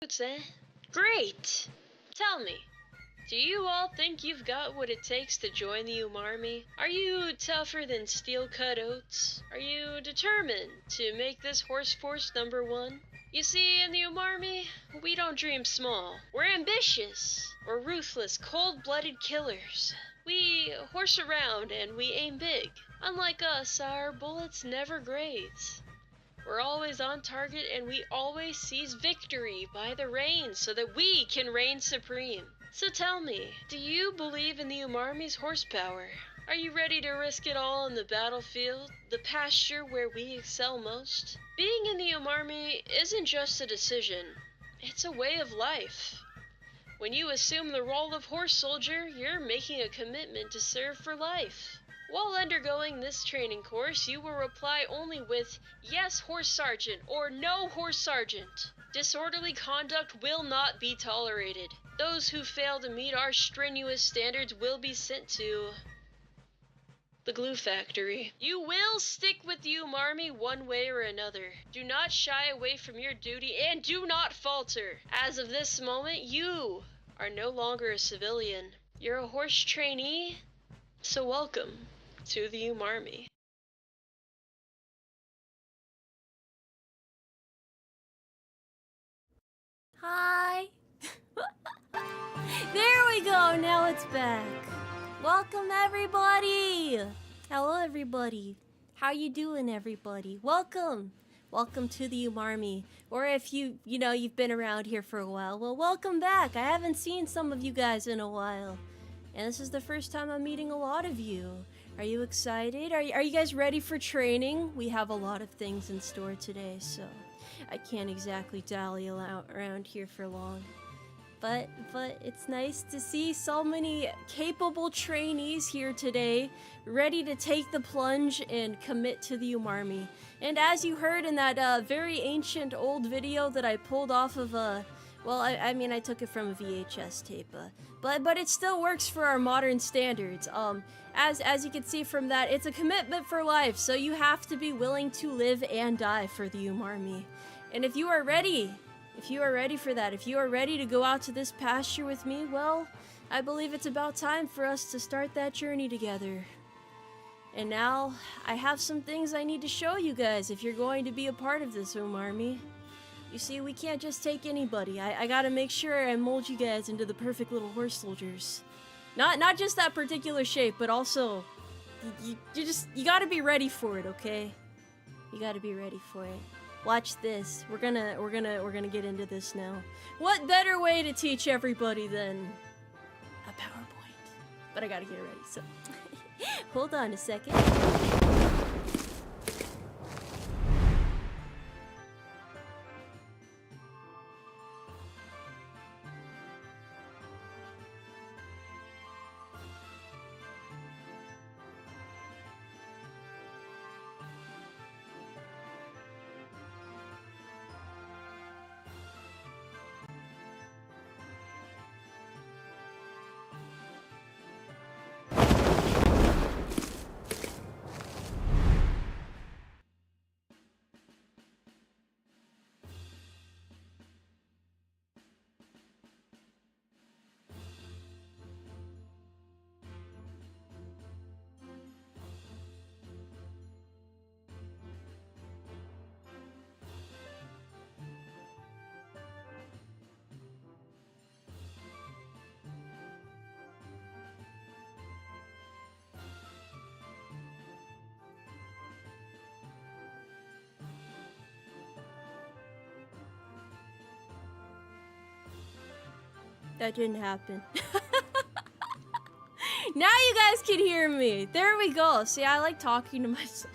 Eh? Great! Tell me, do you all think you've got what it takes to join the Umarmy? Are you tougher than steel-cut oats? Are you determined to make this horse force #1? You see, in the Umarmy, we don't dream small. We're ambitious. We're ruthless, cold-blooded killers. We horse around and we aim big. Unlike us, our bullets never graze. We're always on target and we always seize victory by the reins so that we can reign supreme. So tell me, do you believe in the Umarmy's horsepower? Are you ready to risk it all on the battlefield, the pasture where we excel most? Being in the Umarmy isn't just a decision, it's a way of life. When you assume the role of horse soldier, you're making a commitment to serve for life. While undergoing this training course, you will reply only with, "Yes, Horse Sergeant," or "No, Horse Sergeant." Disorderly conduct will not be tolerated. Those who fail to meet our strenuous standards will be sent to the glue factory. You will stick with the Umarmy one way or another. Do not shy away from your duty and do not falter. As of this moment, you are no longer a civilian. You're a horse trainee, so welcome to the Umarmy. Hi! There we go, now it's back. Welcome everybody! Hello everybody. How you doing everybody? Welcome! Welcome to the Umarmy. Or if you've been around here for a while, well, welcome back. I haven't seen some of you guys in a while. And this is the first time I'm meeting a lot of you. Are you excited? Are you guys ready for training? We have a lot of things in store today, so I can't exactly dally around here for long. But it's nice to see so many capable trainees here today, ready to take the plunge and commit to the Umarmy. And as you heard in that very ancient old video that I pulled off of well, I mean, I took it from a VHS tape, but it still works for our modern standards. As you can see from that, it's a commitment for life, so you have to be willing to live and die for the Umarmy. And if you are ready for that, if you are ready to go out to this pasture with me, well, I believe it's about time for us to start that journey together. And now, I have some things I need to show you guys if you're going to be a part of this Umarmy. You see, we can't just take anybody. I gotta make sure I mold you guys into the perfect little horse soldiers. Not just that particular shape, but also, you gotta be ready for it, okay? You gotta be ready for it. Watch this. We're gonna get into this now. What better way to teach everybody than a PowerPoint? But I gotta get it ready, so hold on a second. That didn't happen. Now you guys can hear me. There we go. See, I like talking to myself.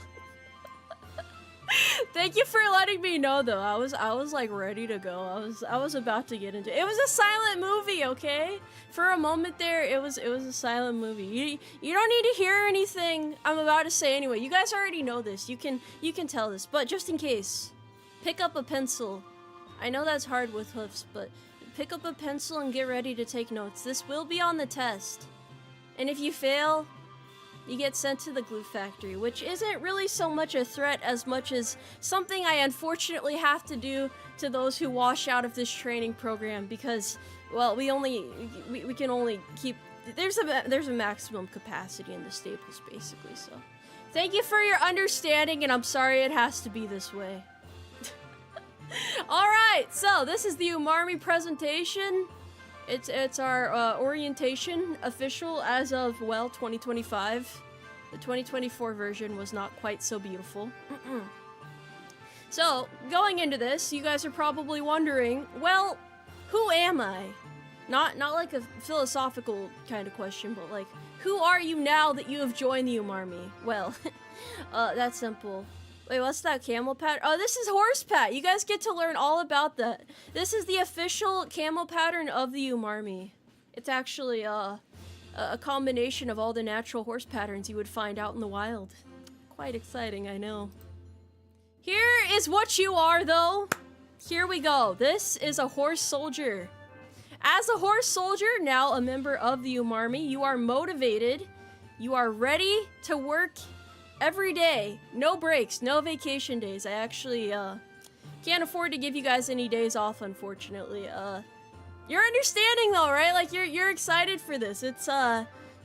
Thank you for letting me know, though. I was like ready to go. I was about to get into it. It was a silent movie, okay? For a moment there, it was a silent movie. You don't need to hear anything I'm about to say anyway. You guys already know this. You can tell this, but just in case, pick up a pencil. I know that's hard with hoofs, but pick up a pencil and get ready to take notes. This will be on the test. And if you fail, you get sent to the glue factory, which isn't really so much a threat as much as something I unfortunately have to do to those who wash out of this training program because, well, we can only keep, there's a maximum capacity in the stables basically, so. Thank you for your understanding, and I'm sorry it has to be this way. Alright, so this is the Umarmy presentation. It's our orientation official as of, well, 2025. The 2024 version was not quite so beautiful. So, going into this, you guys are probably wondering, well, who am I? Not like a philosophical kind of question, but like, who are you now that you have joined the Umarmy? Well, that's simple. Wait, what's that camel pattern? Oh, this is horse pat. You guys get to learn all about that. This is the official camel pattern of the Umarmy. It's actually a combination of all the natural horse patterns you would find out in the wild. Quite exciting, I know. Here is what you are, though. Here we go. This is a horse soldier. As a horse soldier, now a member of the Umarmy, you are motivated. You are ready to work every day. No breaks, no vacation days. I actually can't afford to give you guys any days off, unfortunately. You're understanding though, right? Like you're excited for this. It's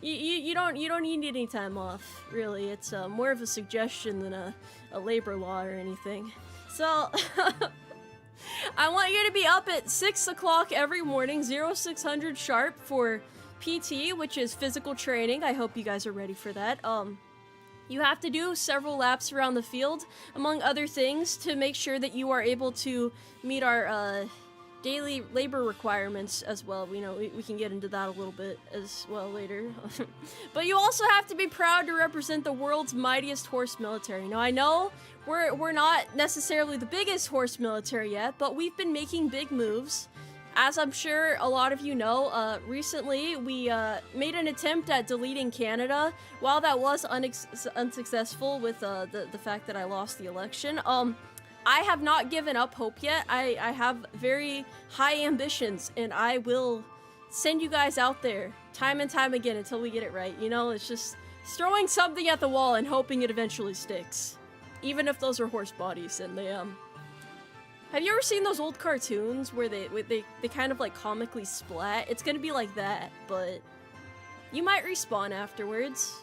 you don't need any time off, really. It's more of a suggestion than a labor law or anything. So I want you to be up at 6 o'clock every morning, 0600 sharp for PT, which is physical training. I hope you guys are ready for that. You have to do several laps around the field, among other things, to make sure that you are able to meet our daily labor requirements as well. We know we can get into that a little bit as well later. But you also have to be proud to represent the world's mightiest horse military. Now I know we're not necessarily the biggest horse military yet, but we've been making big moves. As I'm sure a lot of you know, recently we made an attempt at deleting Canada. While that was unsuccessful with the fact that I lost the election, I have not given up hope yet. I have very high ambitions, and I will send you guys out there time and time again until we get it right. You know, it's just throwing something at the wall and hoping it eventually sticks. Even if those are horse bodies and they, Have you ever seen those old cartoons where they kind of like comically splat? It's gonna be like that, but you might respawn afterwards.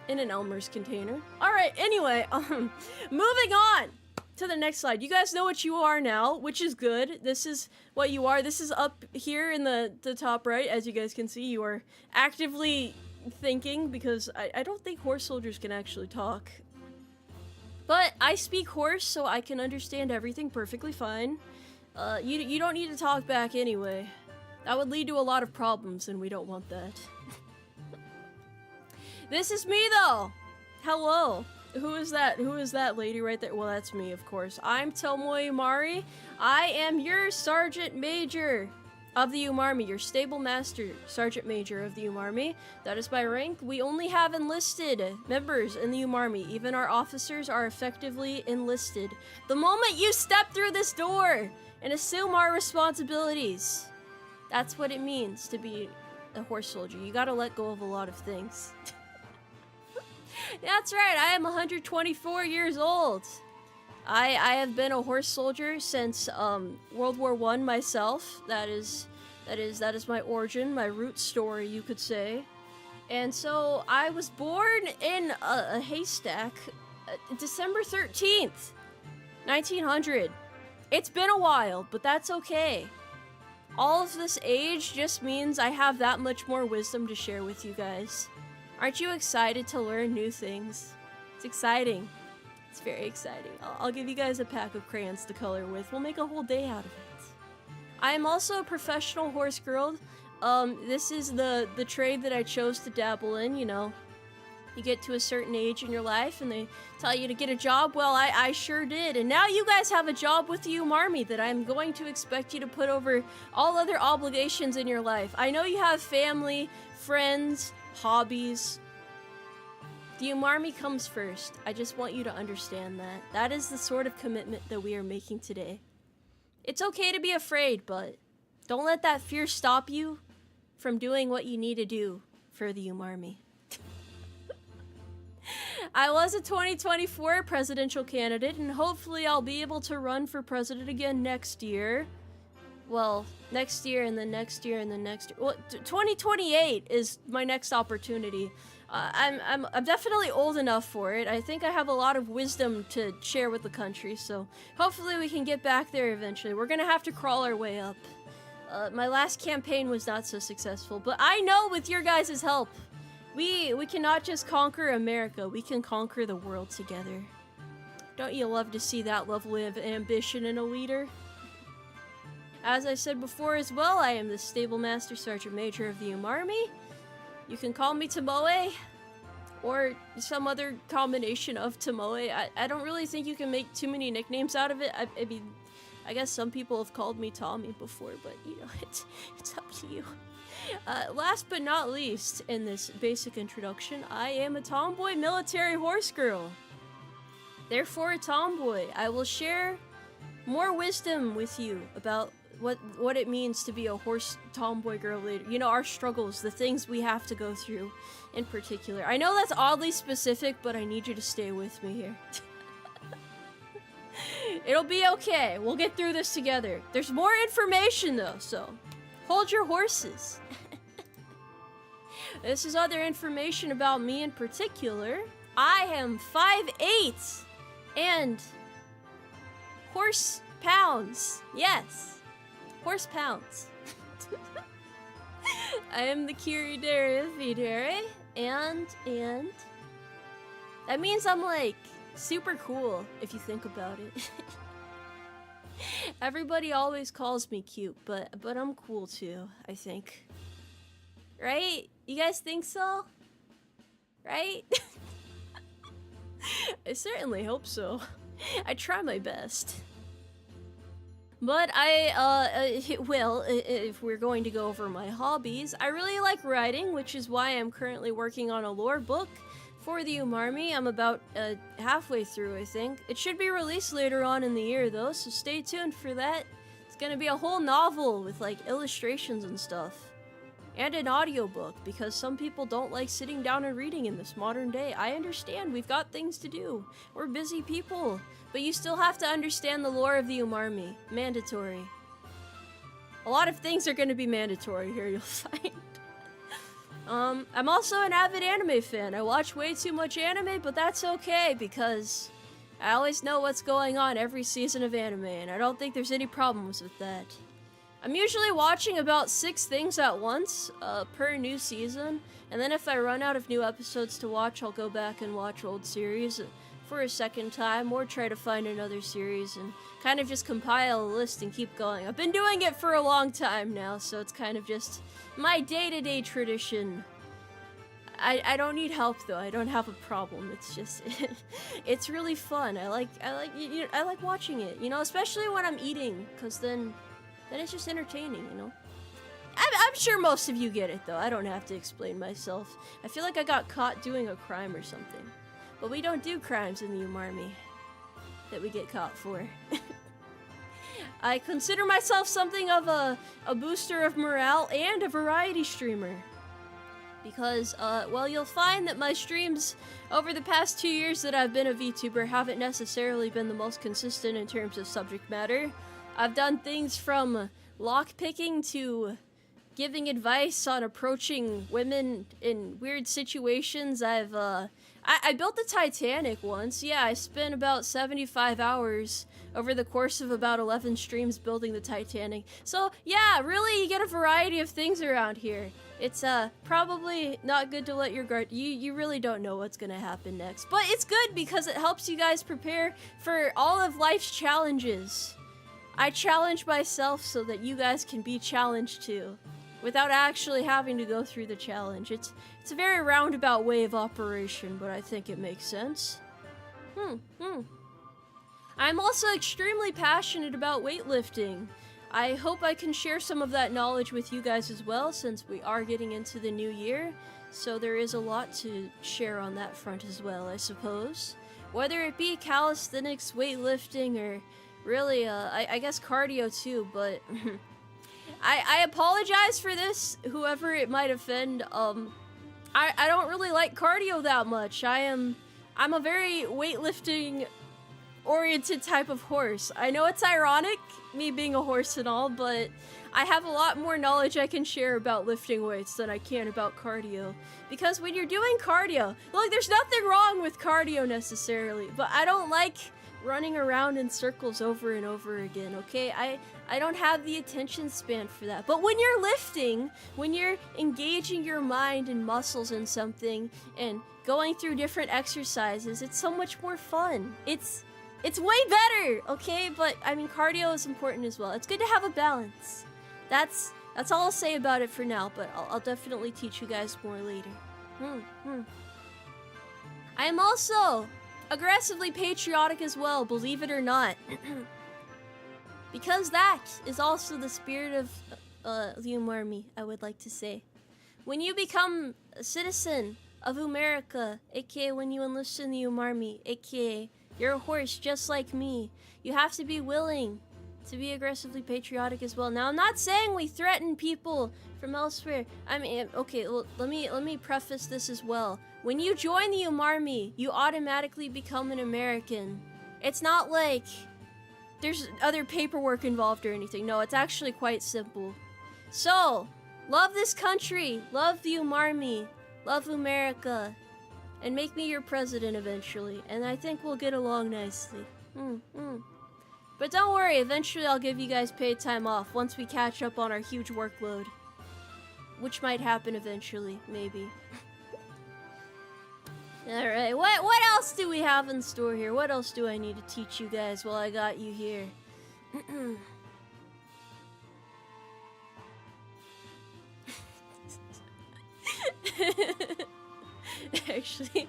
In an Elmer's container. Alright, anyway, moving on to the next slide. You guys know what you are now, which is good. This is what you are. This is up here in the top right. As you guys can see, you are actively thinking, because I don't think horse soldiers can actually talk. But I speak horse, so I can understand everything perfectly fine. You don't need to talk back anyway. That would lead to a lot of problems, and we don't want that. This is me, though! Hello. Who is that? Who is that lady right there? Well, that's me, of course. I'm Tomoe Umari. I am your Sergeant Major of the Umarmy, your Stable Master Sergeant Major of the Umarmy. That is my rank. We only have enlisted members in the Umarmy. Even our officers are effectively enlisted. The moment you step through this door and assume our responsibilities, that's what it means to be a horse soldier. You gotta let go of a lot of things. That's right, I am 124 years old. I have been a horse soldier since World War I myself. That is my origin, my root story, you could say. And so I was born in a haystack, December 13th, 1900. It's been a while, but that's okay. All of this age just means I have that much more wisdom to share with you guys. Aren't you excited to learn new things? It's exciting. It's very exciting. I'll give you guys a pack of crayons to color with. We'll make a whole day out of it. I am also a professional horse girl. This is the trade that I chose to dabble in, you know. You get to a certain age in your life and they tell you to get a job. Well, I sure did. And now you guys have a job with the Umarmy that I'm going to expect you to put over all other obligations in your life. I know you have family, friends, hobbies. The Umarmy comes first. I just want you to understand that. That is the sort of commitment that we are making today. It's okay to be afraid, but don't let that fear stop you from doing what you need to do for the Umarmy. I was a 2024 presidential candidate, and hopefully I'll be able to run for president again next year. Well, next year and then next year and then next year. Well, 2028 is my next opportunity. I'm definitely old enough for it. I think I have a lot of wisdom to share with the country, so hopefully we can get back there eventually. We're gonna have to crawl our way up. My last campaign was not so successful, but I know with your guys' help, we cannot just conquer America, we can conquer the world together. Don't you love to see that level of ambition in a leader? As I said before as well, I am the Stable Master Sergeant Major of the Umarmy. You can call me Tomoe, or some other combination of Tomoe. I don't really think you can make too many nicknames out of it. I mean, I guess some people have called me Tommy before, but you know, it's up to you. Last but not least, in this basic introduction, I am a tomboy military horse girl. Therefore a tomboy. I will share more wisdom with you about what it means to be a horse tomboy girl later. You know, our struggles, the things we have to go through in particular. I know that's oddly specific, but I need you to stay with me here. It'll be okay. We'll get through this together. There's more information though, so hold your horses. This is other information about me in particular. I am 5'8" and horse pounds. Yes. Horse pounds. I am the Kirispica of V-Dere, and that means I'm like super cool if you think about it. Everybody always calls me cute, but I'm cool too, I think. Right? You guys think so? Right? I certainly hope so. I try my best. But well, if we're going to go over my hobbies, I really like writing, which is why I'm currently working on a lore book for the Umarmy. I'm about halfway through, I think. It should be released later on in the year, though, so stay tuned for that. It's gonna be a whole novel with, like, illustrations and stuff. And an audiobook, because some people don't like sitting down and reading in this modern day. I understand, we've got things to do. We're busy people. But you still have to understand the lore of the Umarmy. Mandatory. A lot of things are going to be mandatory here, you'll find. I'm also an avid anime fan. I watch way too much anime, but that's okay, because I always know what's going on every season of anime, and I don't think there's any problems with that. I'm usually watching about 6 things at once, per new season, and then if I run out of new episodes to watch, I'll go back and watch old series for a second time, or try to find another series and kind of just compile a list and keep going. I've been doing it for a long time now, so it's kind of just my day-to-day tradition. I don't need help though. I don't have a problem. It's just it's really fun. I like watching it, you know, especially when I'm eating, cuz then it's just entertaining, you know. I'm sure most of you get it though. I don't have to explain myself. I feel like I got caught doing a crime or something. But we don't do crimes in the Umarmy that we get caught for. I consider myself something of a booster of morale and a variety streamer. Because, well, you'll find that my streams over the past 2 years that I've been a VTuber haven't necessarily been the most consistent in terms of subject matter. I've done things from lockpicking to giving advice on approaching women in weird situations. I built the Titanic once. Yeah, I spent about 75 hours over the course of about 11 streams building the Titanic. So, yeah, really, you get a variety of things around here. It's, probably not good to let your guard... You really don't know what's gonna happen next. But it's good because it helps you guys prepare for all of life's challenges. I challenge myself so that you guys can be challenged too, without actually having to go through the challenge. It's a very roundabout way of operation, but I think it makes sense. I'm also extremely passionate about weightlifting. I hope I can share some of that knowledge with you guys as well, since we are getting into the new year. So there is a lot to share on that front as well, I suppose. Whether it be calisthenics, weightlifting, or really, I guess cardio too, but... I apologize for this, whoever it might offend. I don't really like cardio that much. I am I'm a very weightlifting oriented type of horse. I know it's ironic, me being a horse and all, but I have a lot more knowledge I can share about lifting weights than I can about cardio. Because when you're doing cardio, look, there's nothing wrong with cardio necessarily, but I don't like running around in circles over and over again, okay? I don't have the attention span for that. But when you're lifting, when you're engaging your mind and muscles in something and going through different exercises, it's so much more fun. It's way better, okay? But I mean, cardio is important as well. It's good to have a balance. That's all I'll say about it for now, but I'll definitely teach you guys more later. I am also aggressively patriotic as well, believe it or not. Because that is also the spirit of the Umarmy, I would like to say. When you become a citizen of America, aka when you enlist in the Umarmy, aka you're a horse just like me, you have to be willing to be aggressively patriotic as well. Now, I'm not saying we threaten people from elsewhere. I mean, okay, well, let me preface this as well. When you join the Umarmy, you automatically become an American. It's not like there's other paperwork involved or anything. No, it's actually quite simple. So, love this country, love the Umarmy, love America, and make me your president eventually, and I think we'll get along nicely. But don't worry, eventually I'll give you guys paid time off once we catch up on our huge workload. Which might happen eventually, maybe. Alright, what else do we have in store here? What else do I need to teach you guys while I got you here? Actually,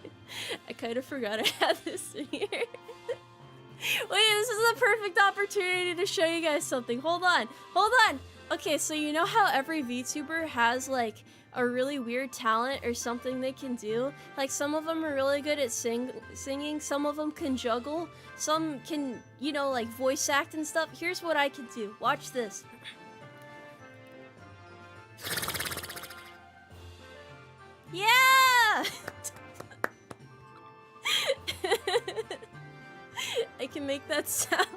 I kind of forgot I had this in here. Wait, this is the perfect opportunity to show you guys something. Hold on. Okay, so you know how every VTuber has, like, a really weird talent or something they can do? Like, some of them are really good at singing, some of them can juggle, some can, you know, like, voice act and stuff. Here's what I can do. Watch this. Yeah! I can make that sound.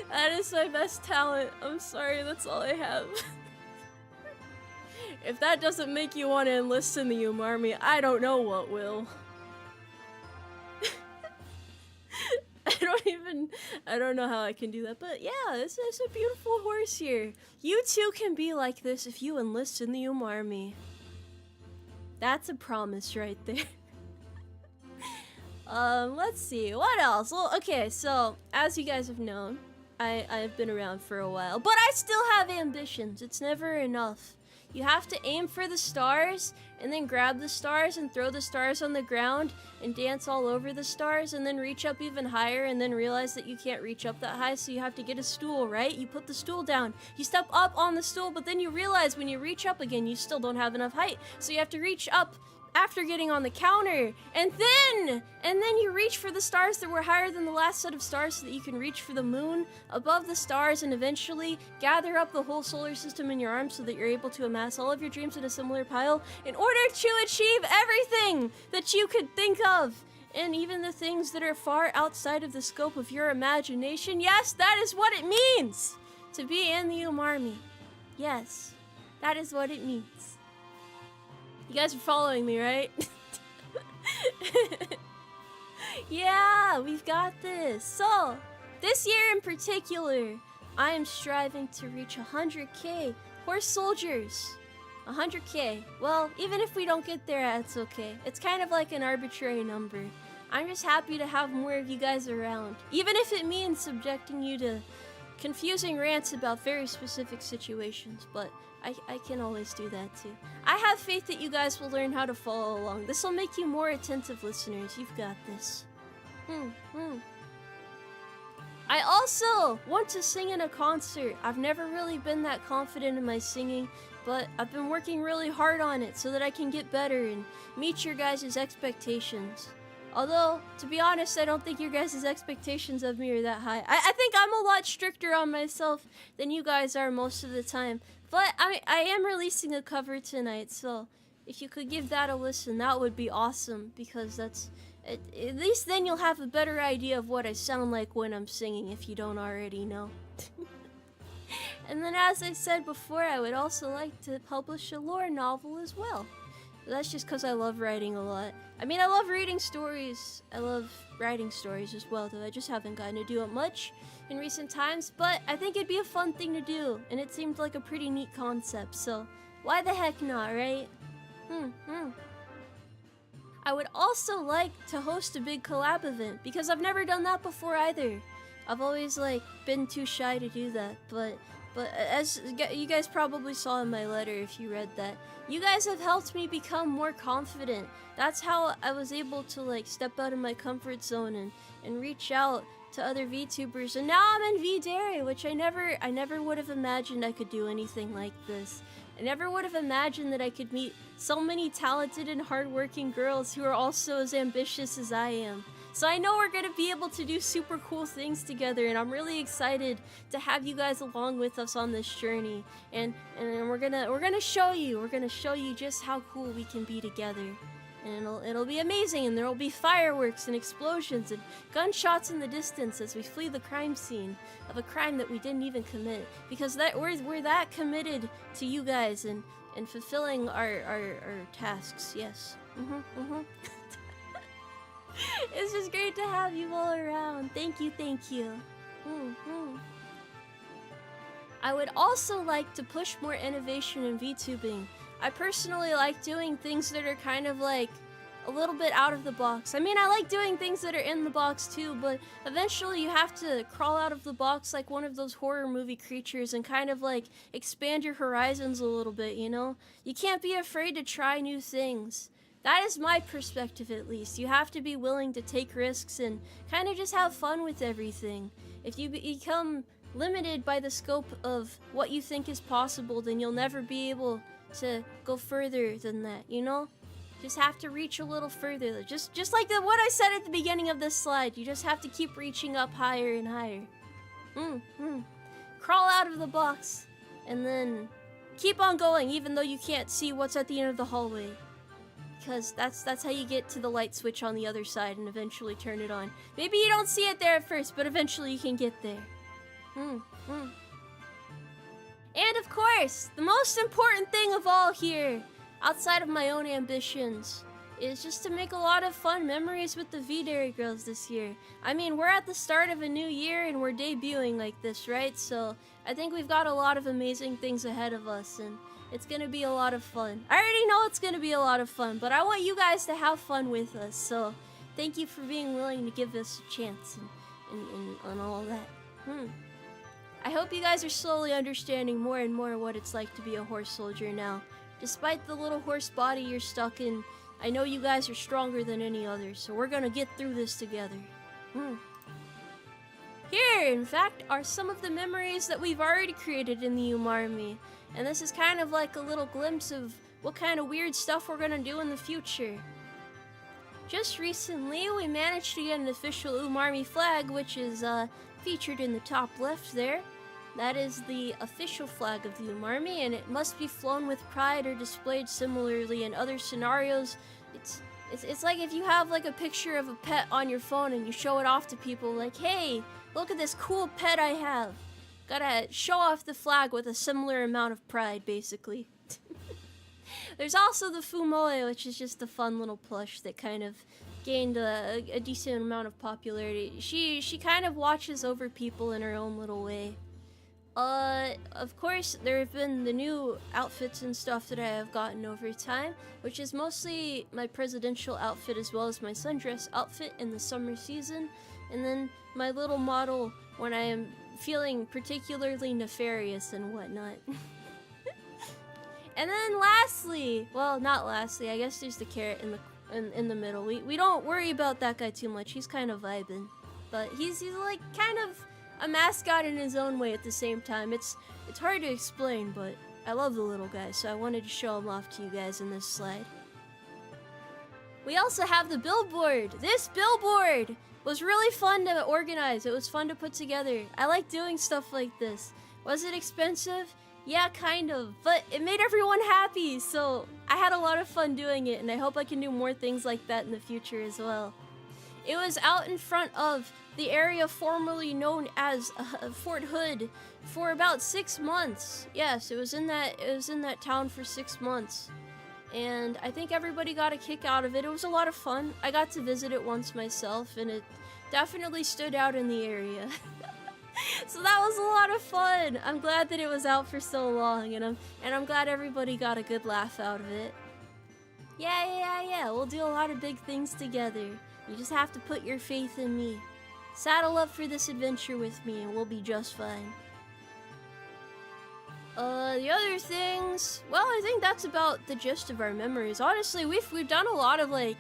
That is my best talent. I'm sorry, that's all I have. If that doesn't make you want to enlist in the Umarmy, I don't know what will. I don't know how I can do that, but yeah, it's a beautiful horse here. You too can be like this if you enlist in the Umarmy. That's a promise right there. Let's see, what else? Well, okay, so, as you guys have known, I've been around for a while, but I still have ambitions. It's never enough. You have to aim for the stars, and then grab the stars and throw the stars on the ground and dance all over the stars, and then reach up even higher and then realize that you can't reach up that high, so you have to get a stool, right? You put the stool down, you step up on the stool, but then you realize when you reach up again, you still don't have enough height, so you have to reach up after getting on the counter, and then you reach for the stars that were higher than the last set of stars so that you can reach for the moon above the stars and eventually gather up the whole solar system in your arms so that you're able to amass all of your dreams in a similar pile in order to achieve everything that you could think of, and even the things that are far outside of the scope of your imagination. Yes, that is what it means to be in the Umarmy. Yes, that is what it means. You guys are following me, right? Yeah, we've got this. So, this year in particular, I am striving to reach 100k horse soldiers. 100k. Well, even if we don't get there, that's okay. It's kind of like an arbitrary number. I'm just happy to have more of you guys around. Even if it means subjecting you to confusing rants about very specific situations, but I can always do that too. I have faith that you guys will learn how to follow along. This will make you more attentive listeners. You've got this. I also want to sing in a concert. I've never really been that confident in my singing, but I've been working really hard on it so that I can get better and meet your guys' expectations. Although, to be honest, I don't think your guys' expectations of me are that high. I think I'm a lot stricter on myself than you guys are most of the time. But I am releasing a cover tonight, so if you could give that a listen, that would be awesome, because that's... At least then you'll have a better idea of what I sound like when I'm singing, if you don't already know. And then, as I said before, I would also like to publish a lore novel as well. That's just because I love writing a lot. I mean, I love reading stories. I love writing stories as well, though I just haven't gotten to do it much in recent times. But I think it'd be a fun thing to do, and it seemed like a pretty neat concept, so why the heck not, right? I would also like to host a big collab event, because I've never done that before either. I've always, like, been too shy to do that, but as you guys probably saw in my letter if you read that, you guys have helped me become more confident. That's how I was able to, like, step out of my comfort zone and reach out to other VTubers, and now I'm in V-Dere, which I never would have imagined I could do anything like this. I never would have imagined that I could meet so many talented and hardworking girls who are also as ambitious as I am. So I know we're gonna be able to do super cool things together, and I'm really excited to have you guys along with us on this journey. And we're gonna show you just how cool we can be together. And it'll be amazing, and there'll be fireworks and explosions and gunshots in the distance as we flee the crime scene of a crime that we didn't even commit, because we're that committed to you guys and fulfilling our tasks. Yes. It's just great to have you all around. Thank you. I would also like to push more innovation in VTubing. I personally like doing things that are kind of like a little bit out of the box. I mean, I like doing things that are in the box too, but eventually you have to crawl out of the box like one of those horror movie creatures and kind of like expand your horizons a little bit, you know? You can't be afraid to try new things. That is my perspective, at least. You have to be willing to take risks and kind of just have fun with everything. If you become limited by the scope of what you think is possible, then you'll never be able to go further than that, you know? Just have to reach a little further. Just like what I said at the beginning of this slide, you just have to keep reaching up higher and higher. Crawl out of the box, and then keep on going, even though you can't see what's at the end of the hallway. Because that's how you get to the light switch on the other side and eventually turn it on. Maybe you don't see it there at first, but eventually you can get there. And of course, the most important thing of all here, outside of my own ambitions, is just to make a lot of fun memories with the V-Dere girls this year. I mean, we're at the start of a new year and we're debuting like this, right? So I think we've got a lot of amazing things ahead of us, and it's gonna be a lot of fun. I already know it's gonna be a lot of fun, but I want you guys to have fun with us, so thank you for being willing to give us a chance and all that. I hope you guys are slowly understanding more and more what it's like to be a horse soldier now. Despite the little horse body you're stuck in, I know you guys are stronger than any other, so we're gonna get through this together. Here, in fact, are some of the memories that we've already created in the Umarmy, and this is kind of like a little glimpse of what kind of weird stuff we're gonna do in the future. Just recently, we managed to get an official Umarmy flag, which is featured in the top left there. That is the official flag of the Umarmy, and it must be flown with pride or displayed similarly in other scenarios. It's like if you have like a picture of a pet on your phone and you show it off to people like, hey, look at this cool pet I have. Gotta show off the flag with a similar amount of pride, basically. There's also the Tomoe, which is just a fun little plush that kind of gained a decent amount of popularity. She kind of watches over people in her own little way. Of course, there have been the new outfits and stuff that I have gotten over time, which is mostly my presidential outfit as well as my sundress outfit in the summer season, and then my little model when I am feeling particularly nefarious and whatnot. And then lastly, well, not lastly, I guess there's the carrot in the middle. We don't worry about that guy too much. He's kind of vibing, but he's like kind of a mascot in his own way at the same time. It's hard to explain, but I love the little guy, so I wanted to show him off to you guys in this slide. we also have the billboard. This billboard was really fun to organize. It was fun to put together. I like doing stuff like this. Was it expensive? Yeah, kind of. But it made everyone happy, so I had a lot of fun doing it, and I hope I can do more things like that in the future as well. It was out in front of the area formerly known as Fort Hood for about 6 months. Yes, it was in that town for 6 months. And I think everybody got a kick out of it. It was a lot of fun. I got to visit it once myself, and it definitely stood out in the area. So that was a lot of fun. I'm glad that it was out for so long, and I'm glad everybody got a good laugh out of it. Yeah. We'll do a lot of big things together. You just have to put your faith in me. Saddle up for this adventure with me, and we'll be just fine. The other things, well, I think that's about the gist of our memories. Honestly, we've done a lot of, like,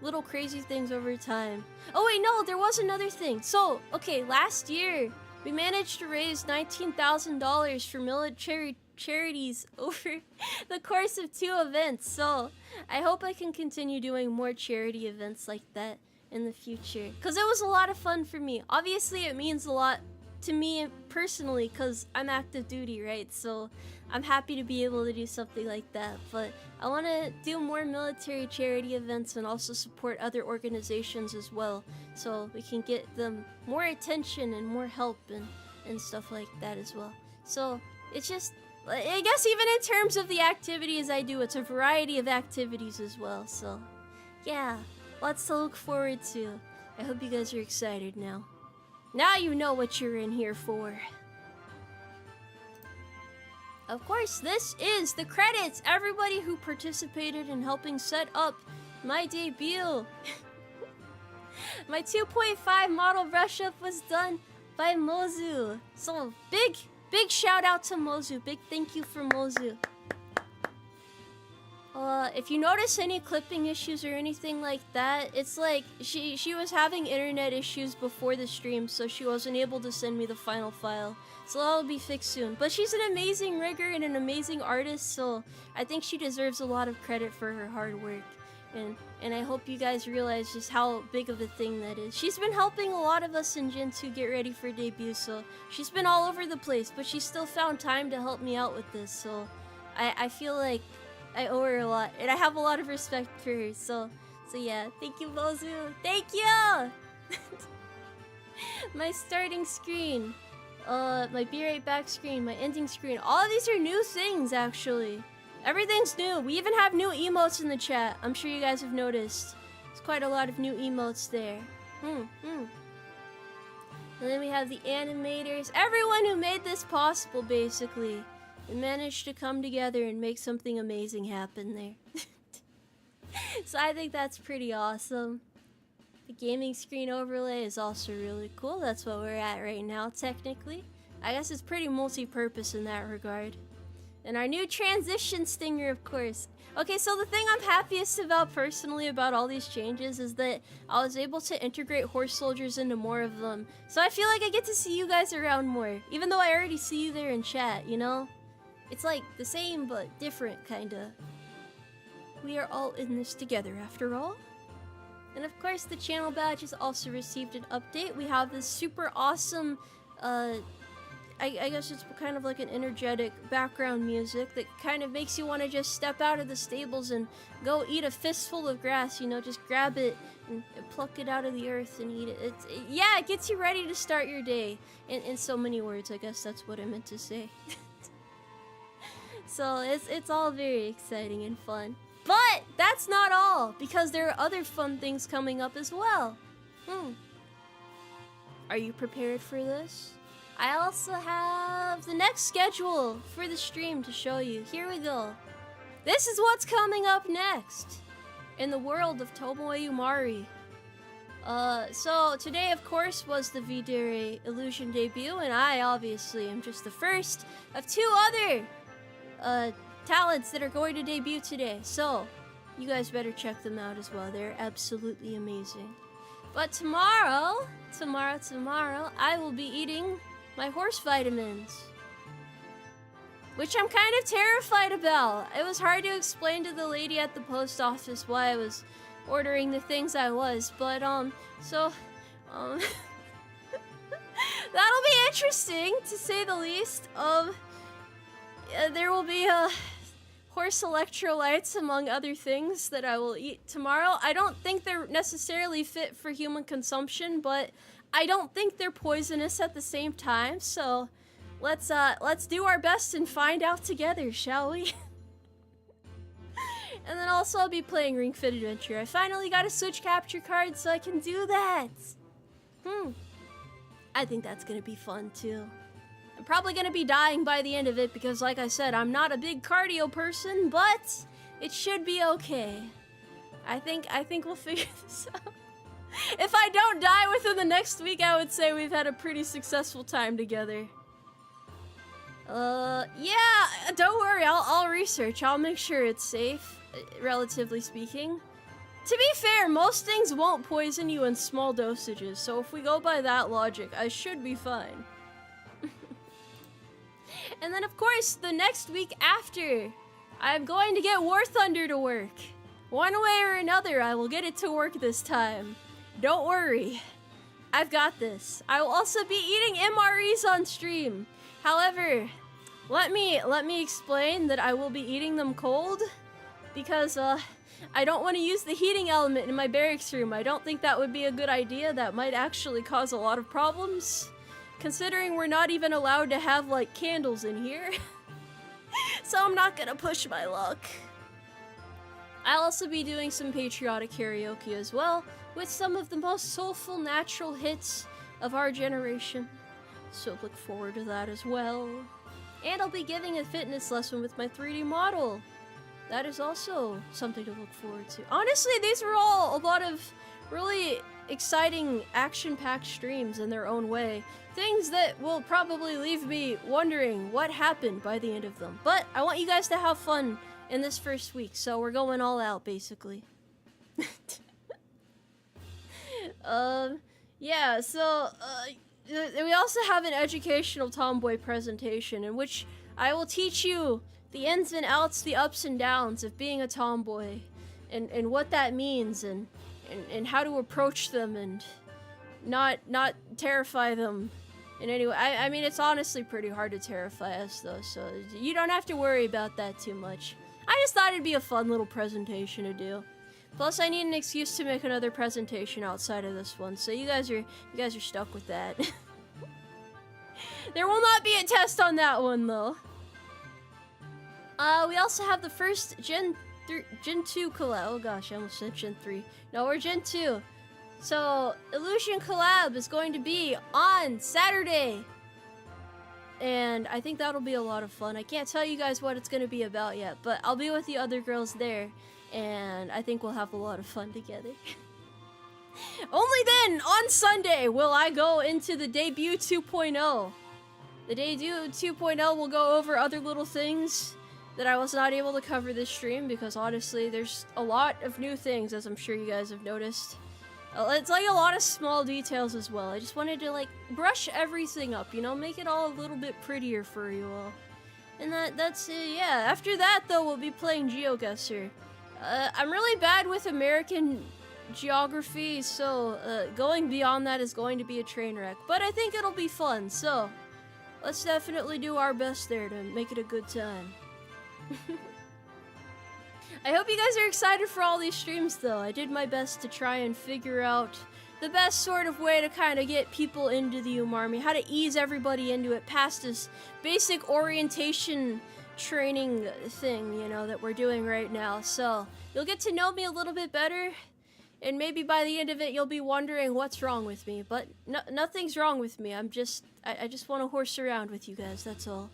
little crazy things over time. Oh wait, no, there was another thing. So, okay, last year, we managed to raise $19,000 for military charities over the course of 2 events. So, I hope I can continue doing more charity events like that in the future, because it was a lot of fun for me. Obviously, it means a lot to me personally because I'm active duty, right? So I'm happy to be able to do something like that, but I want to do more military charity events and also support other organizations as well, so we can get them more attention and more help and stuff like that as well. So it's just, I guess even in terms of the activities I do, it's a variety of activities as well. So yeah, lots to look forward to. I hope you guys are excited now. Now you know what you're in here for. Of course, this is the credits. Everybody who participated in helping set up my debut. My 2.5 model brush up was done by Mozu. So big shout out to Mozu. Big thank you for Mozu. If you notice any clipping issues or anything like that, it's like she was having internet issues before the stream, so she wasn't able to send me the final file. So that'll be fixed soon. But she's an amazing rigger and an amazing artist, so I think she deserves a lot of credit for her hard work. And I hope you guys realize just how big of a thing that is. She's been helping a lot of us in Gen 2 get ready for debut, so she's been all over the place, but she still found time to help me out with this, so I feel like I owe her a lot, and I have a lot of respect for her, so yeah, thank you, Mozu. Thank you! My starting screen, my B-rate back screen, my ending screen, all of these are new things, actually. Everything's new. We even have new emotes in the chat. I'm sure you guys have noticed. There's quite a lot of new emotes there. And then we have the animators, everyone who made this possible, basically. We managed to come together and make something amazing happen there. So I think that's pretty awesome. The gaming screen overlay is also really cool. That's what we're at right now, technically. I guess it's pretty multi-purpose in that regard. And our new transition stinger, of course. Okay, so the thing I'm happiest about personally about all these changes is that I was able to integrate horse soldiers into more of them. So I feel like I get to see you guys around more, even though I already see you there in chat, you know? It's like the same but different, kinda. We are all in this together, after all. And of course, the channel badge has also received an update. We have this super awesome, I guess it's kind of like an energetic background music that kind of makes you want to just step out of the stables and go eat a fistful of grass, you know, just grab it and pluck it out of the earth and eat it. Yeah, it gets you ready to start your day. In so many words, I guess that's what I meant to say. So it's all very exciting and fun. But that's not all, because there are other fun things coming up as well. Are you prepared for this? I also have the next schedule for the stream to show you. Here we go. This is what's coming up next in the world of Tomoe Umari. So today, of course, was the V-Dere Illusion debut, and I obviously am just the first of 2 other talents that are going to debut today. So you guys better check them out as well. They're absolutely amazing. But tomorrow, I will be eating my horse vitamins, which I'm kind of terrified about. It was hard to explain to the lady at the post office why I was ordering the things I was. But, so, that'll be interesting, to say the least. There will be, horse electrolytes, among other things, that I will eat tomorrow. I don't think they're necessarily fit for human consumption, but I don't think they're poisonous at the same time, so let's do our best and find out together, shall we? And then also I'll be playing Ring Fit Adventure. I finally got a Switch capture card, so I can do that. I think that's gonna be fun too. I'm probably gonna be dying by the end of it because, like I said, I'm not a big cardio person, but it should be okay. I think we'll figure this out. If I don't die within the next week, I would say we've had a pretty successful time together. Yeah, don't worry, I'll research. I'll make sure it's safe, relatively speaking. To be fair, most things won't poison you in small dosages, so if we go by that logic, I should be fine. And then, of course, the next week after, I'm going to get War Thunder to work. One way or another, I will get it to work this time. Don't worry. I've got this. I will also be eating MREs on stream. However, let me explain that I will be eating them cold because I don't want to use the heating element in my barracks room. I don't think that would be a good idea. That might actually cause a lot of problems, considering we're not even allowed to have, like, candles in here. So I'm not gonna push my luck. I'll also be doing some patriotic karaoke as well, with some of the most soulful natural hits of our generation. So look forward to that as well. And I'll be giving a fitness lesson with my 3D model. That is also something to look forward to. Honestly, these were all a lot of really exciting, action-packed streams in their own way. Things that will probably leave me wondering what happened by the end of them. But I want you guys to have fun in this first week, so we're going all out, basically. Yeah, so, we also have an educational tomboy presentation in which I will teach you the ins and outs, the ups and downs of being a tomboy, and what that means, and how to approach them, and not terrify them in any way. I mean, it's honestly pretty hard to terrify us, though, so you don't have to worry about that too much. I just thought it'd be a fun little presentation to do. Plus, I need an excuse to make another presentation outside of this one, so you guys are stuck with that. There will not be a test on that one, though. We also have the first Gen 2 collab. Oh gosh, I almost said Gen 3. No, we're Gen 2. So, Illusion collab is going to be on Saturday. And I think that'll be a lot of fun. I can't tell you guys what it's going to be about yet, but I'll be with the other girls there. And I think we'll have a lot of fun together. Only then, on Sunday, will I go into the debut 2.0. The debut 2.0 will go over other little things that I was not able to cover this stream, because honestly, there's a lot of new things, as I'm sure you guys have noticed. It's like a lot of small details as well. I just wanted to, like, brush everything up, you know, make it all a little bit prettier for you all. And that's it, yeah. After that, though, we'll be playing GeoGuessr. I'm really bad with American geography, so going beyond that is going to be a train wreck. But I think it'll be fun, so let's definitely do our best there to make it a good time. I hope you guys are excited for all these streams, though. I did my best to try and figure out the best sort of way to kind of get people into the Umarmy, how to ease everybody into it past this basic orientation training thing, you know, that we're doing right now. So you'll get to know me a little bit better, and maybe by the end of it you'll be wondering what's wrong with me. But nothing's wrong with me. I just want to horse around with you guys, that's all.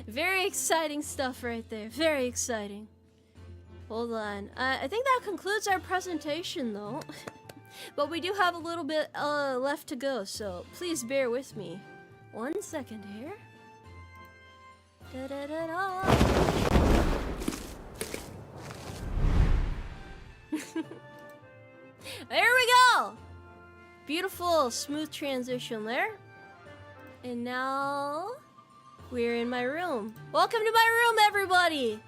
Very exciting stuff right there. Very exciting. Hold on. I think that concludes our presentation, though. But we do have a little bit left to go, so please bear with me. 1 second here. Da-da-da-da. There we go! Beautiful, smooth transition there. And now we're in my room. Welcome to my room, everybody!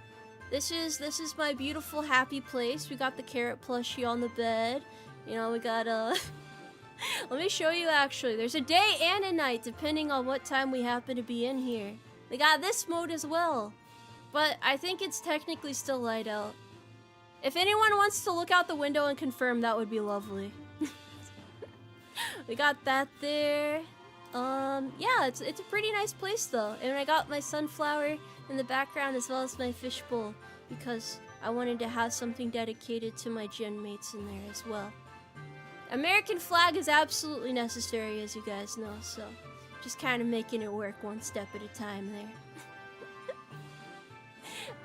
This is my beautiful happy place. We got the carrot plushie on the bed. You know, we got let me show you actually. There's a day and a night depending on what time we happen to be in here. We got this mode as well. But I think it's technically still light out. If anyone wants to look out the window and confirm, that would be lovely. We got that there. Yeah, it's a pretty nice place though. And I got my sunflower in the background as well as my fishbowl because I wanted to have something dedicated to my gen mates in there as well. American flag is absolutely necessary, as you guys know, so just kind of making it work one step at a time there.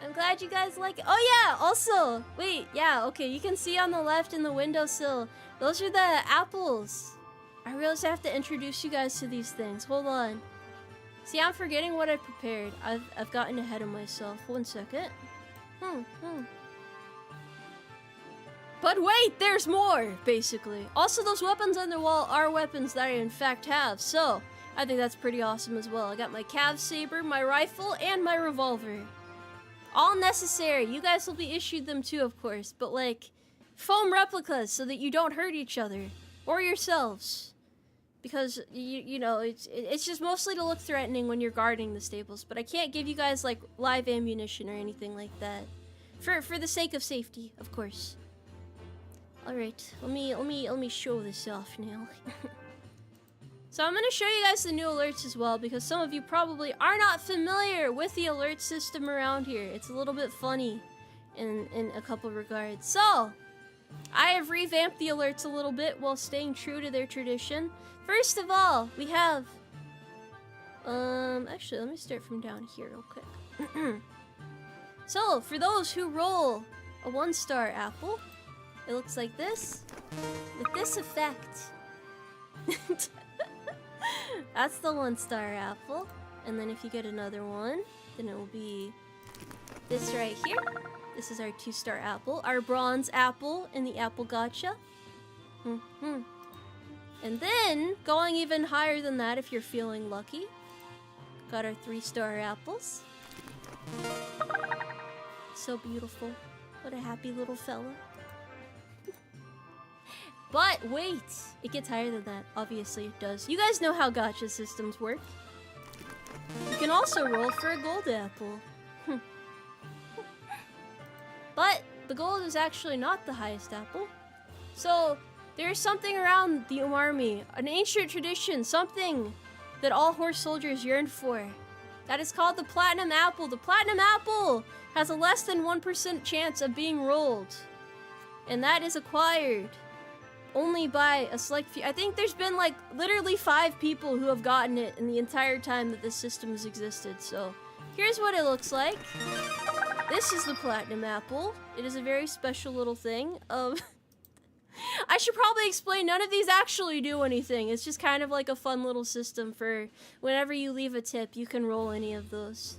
I'm glad you guys like it. Oh yeah, also, wait, yeah, okay, you can see on the left in the windowsill, those are the apples. I realize I have to introduce you guys to these things. Hold on. See, I'm forgetting what I prepared. I've gotten ahead of myself. 1 second. But wait, there's more, basically. Also, those weapons on the wall are weapons that I in fact have, so I think that's pretty awesome as well. I got my cav saber, my rifle, and my revolver. All necessary. You guys will be issued them too, of course, but like foam replicas so that you don't hurt each other or yourselves. Because you know, it's just mostly to look threatening when you're guarding the stables, but I can't give you guys like live ammunition or anything like that. For the sake of safety, of course. Alright, let me show this off now. So I'm gonna show you guys the new alerts as well, because some of you probably are not familiar with the alert system around here. It's a little bit funny in a couple regards. So, I have revamped the alerts a little bit while staying true to their tradition. First of all, we have... actually, let me start from down here real quick. So, for those who roll a 1-star apple, it looks like this, with this effect. That's the 1-star apple. And then if you get another one, then it will be this right here. This is our 2-star apple, our bronze apple in the apple gacha. And then, going even higher than that if you're feeling lucky, got our 3-star apples. So beautiful. What a happy little fella. But wait, it gets higher than that. Obviously it does. You guys know how gacha systems work. You can also roll for a gold apple. But the gold is actually not the highest apple. So there's something around the Umarmy, an ancient tradition, something that all horse soldiers yearn for. That is called the platinum apple. The platinum apple has a less than 1% chance of being rolled. And that is acquired only by a select few. I think there's been like literally 5 people who have gotten it in the entire time that this system has existed. So here's what it looks like. This is the platinum apple. It is a very special little thing. I should probably explain, none of these actually do anything. It's just kind of like a fun little system for whenever you leave a tip, you can roll any of those.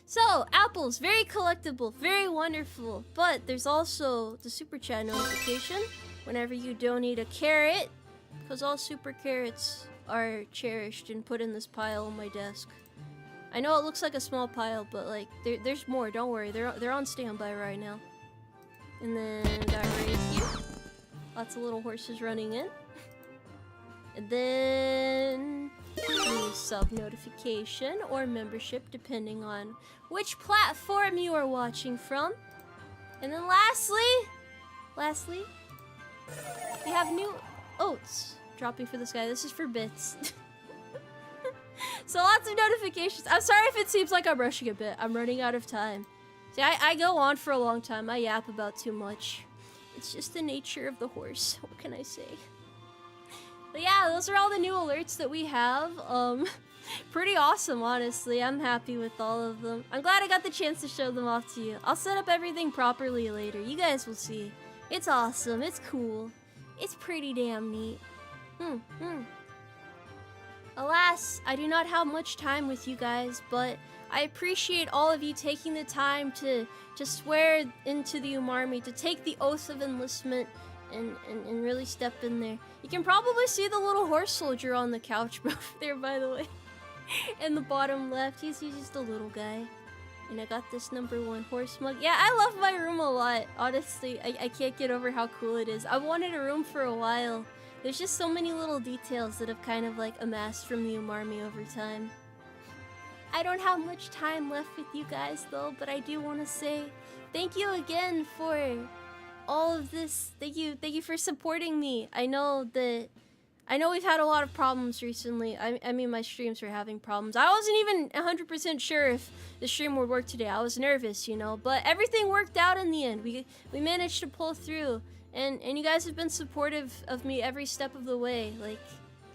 So, apples, very collectible, very wonderful. But there's also the super chat notification whenever you donate a carrot, because all super carrots are cherished and put in this pile on my desk. I know it looks like a small pile, but like there's more. Don't worry, they're on standby right now. And then got right here, lots of little horses running in. And then new sub notification or membership, depending on which platform you are watching from. And then lastly, we have new oats dropping for this guy. This is for bits. So lots of notifications. I'm sorry if it seems like I'm rushing a bit. I'm running out of time. See, I go on for a long time. I yap about too much. It's just the nature of the horse. What can I say? But yeah, those are all the new alerts that we have. Pretty awesome, honestly. I'm happy with all of them. I'm glad I got the chance to show them off to you. I'll set up everything properly later. You guys will see. It's awesome. It's cool. It's pretty damn neat. Alas, I do not have much time with you guys, but I appreciate all of you taking the time to swear into the Umarmy, to take the oath of enlistment, and really step in there. You can probably see the little horse soldier on the couch over there, by the way. In the bottom left, he's just a little guy. And I got this #1 horse mug. Yeah, I love my room a lot. Honestly, I can't get over how cool it is. I wanted a room for a while. There's just so many little details that have kind of like amassed from the Umarmy over time. I don't have much time left with you guys though, but I do want to say thank you again for all of this. Thank you for supporting me. I know we've had a lot of problems recently. I mean, my streams were having problems. I wasn't even 100% sure if the stream would work today. I was nervous, you know, but everything worked out in the end. We managed to pull through, and you guys have been supportive of me every step of the way. Like,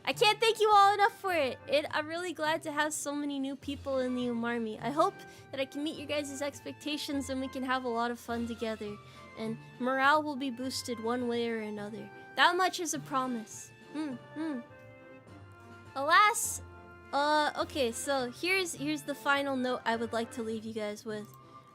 I can't thank you all enough for it. I'm really glad to have so many new people in the Umarmy. I hope that I can meet your guys' expectations and we can have a lot of fun together. And morale will be boosted one way or another. That much is a promise. Alas, okay, so here's the final note I would like to leave you guys with.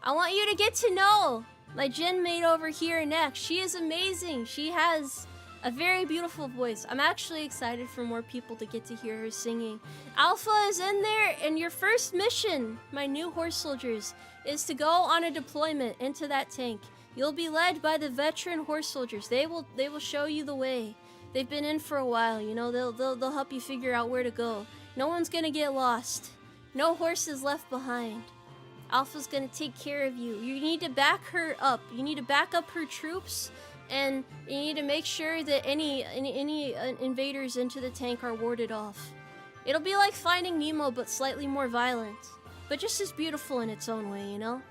I want you to get to know my gen mate over here next. She is amazing. She has a very beautiful voice. I'm actually excited for more people to get to hear her singing. Alpha is in there, and your first mission, my new horse soldiers, is to go on a deployment into that tank. You'll be led by the veteran horse soldiers. They will show you the way. They've been in for a while, you know. They'll help you figure out where to go. No one's gonna get lost. No horses left behind. Alpha's gonna take care of you. You need to back her up. You need to back up her troops, and you need to make sure that any invaders into the tank are warded off. It'll be like Finding Nemo, but slightly more violent, but just as beautiful in its own way, you know.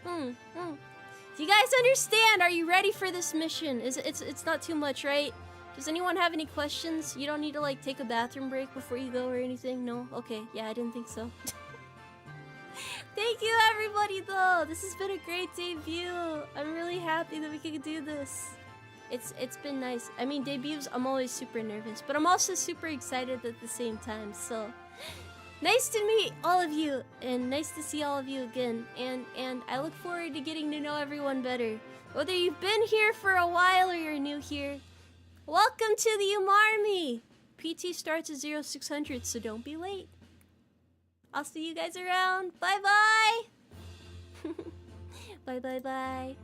Do you guys understand? Are you ready for this mission? It's not too much, right? Does anyone have any questions? You don't need to like take a bathroom break before you go or anything? No? Okay, yeah, I didn't think so. Thank you everybody though! This has been a great debut! I'm really happy that we could do this. It's been nice. I mean, debuts, I'm always super nervous, but I'm also super excited at the same time, so... Nice to meet all of you, and nice to see all of you again, and I look forward to getting to know everyone better. Whether you've been here for a while or you're new here, welcome to the Umarmy! PT starts at 0600, so don't be late. I'll see you guys around. Bye-bye! Bye-bye-bye.